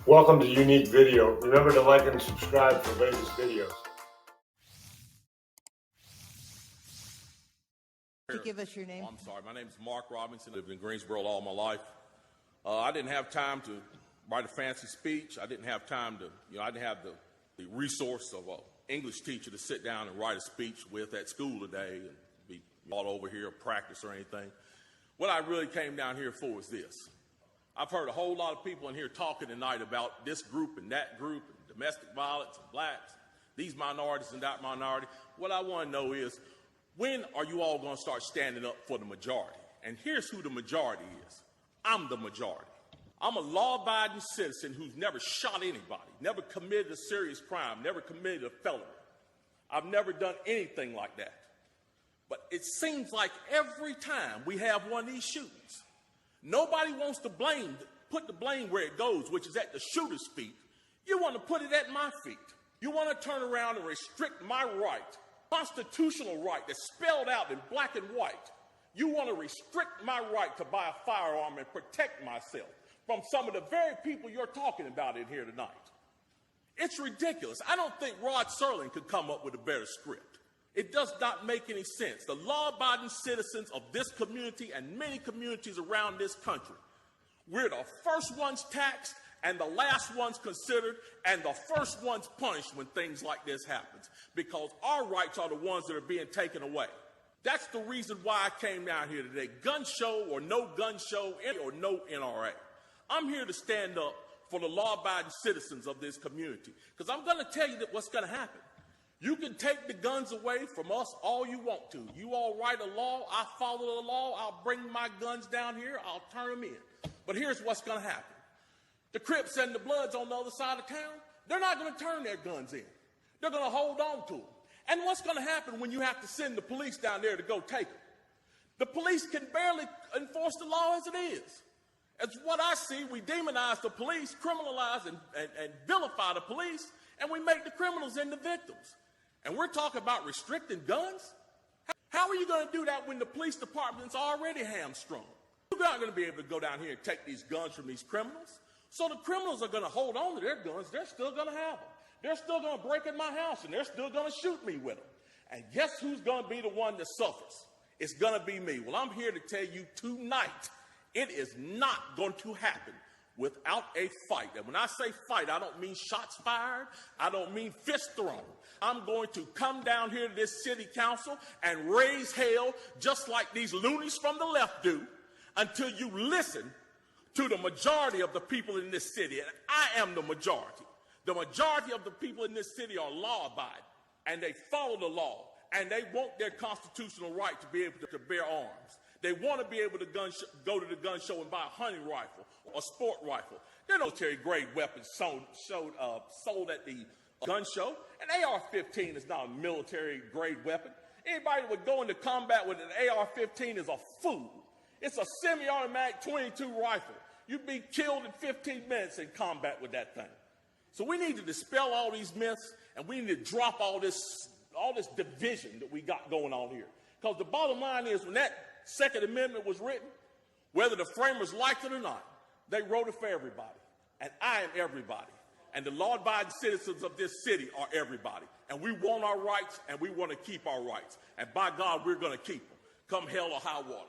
Welcome to Unique Video. Remember to like and subscribe for latest videos. Could you give us your name? I'm sorry. My name is Mark Robinson. I've lived in Greensboro all my life. I didn't have time to write a fancy speech. I didn't have time to, I didn't have the resource of an English teacher to sit down and write a speech with at school today and be brought over here or practice or anything. What I really came down here for is this. I've heard a whole lot of people in here talking tonight about this group and that group, and domestic violence, and blacks, these minorities and that minority. What I want to know is, when are you all going to start standing up for the majority? And here's who the majority is. I'm the majority. I'm a law-abiding citizen who's never shot anybody, never committed a serious crime, never committed a felony. I've never done anything like that. But it seems like every time we have one of these shootings, nobody wants to put the blame where it goes, which is at the shooter's feet. You want to put it at my feet. You want to turn around and restrict my right, constitutional right that's spelled out in black and white. You want to restrict my right to buy a firearm and protect myself from some of the very people you're talking about in here tonight. It's ridiculous. I don't think Rod Serling could come up with a better script. It does not make any sense. The law-abiding citizens of this community and many communities around this country, we're the first ones taxed and the last ones considered and the first ones punished when things like this happens, because our rights are the ones that are being taken away. That's the reason why I came down here today. Gun show or no gun show or no NRA. I'm here to stand up for the law-abiding citizens of this community, because I'm going to tell you that what's going to happen. You can take the guns away from us all you want to. You all write a law, I follow the law, I'll bring my guns down here, I'll turn them in. But here's what's going to happen. The Crips and the Bloods on the other side of town, they're not going to turn their guns in. They're going to hold on to them. And what's going to happen when you have to send the police down there to go take them? The police can barely enforce the law as it is. As what I see, we demonize the police, criminalize and vilify the police, and we make the criminals into victims. And we're talking about restricting guns? How are you going to do that when the police department's already hamstrung? You're not going to be able to go down here and take these guns from these criminals. So the criminals are going to hold on to their guns. They're still going to have them. They're still going to break in my house, and they're still going to shoot me with them. And guess who's going to be the one that suffers? It's going to be me. Well, I'm here to tell you tonight, it is not going to happen without a fight. And when I say fight, I don't mean shots fired. I don't mean fists thrown. I'm going to come down here to this city council and raise hell just like these loonies from the left do until you listen to the majority of the people in this city. And I am the majority. The majority of the people in this city are law-abiding, and they follow the law, and they want their constitutional right to be able to bear arms. They want to be able to go to the gun show and buy a hunting rifle or a sport rifle. There are military-grade weapons sold at the gun show. An AR-15 is not a military-grade weapon. Anybody that would go into combat with an AR-15 is a fool. It's a semi-automatic .22 rifle. You'd be killed in 15 minutes in combat with that thing. So we need to dispel all these myths, and we need to drop all this division that we got going on here. Because the bottom line is, when that Second Amendment was written, whether the framers liked it or not, they wrote it for everybody. And I am everybody. And the law-abiding citizens of this city are everybody. And we want our rights, and we want to keep our rights. And by God, we're going to keep them, come hell or high water.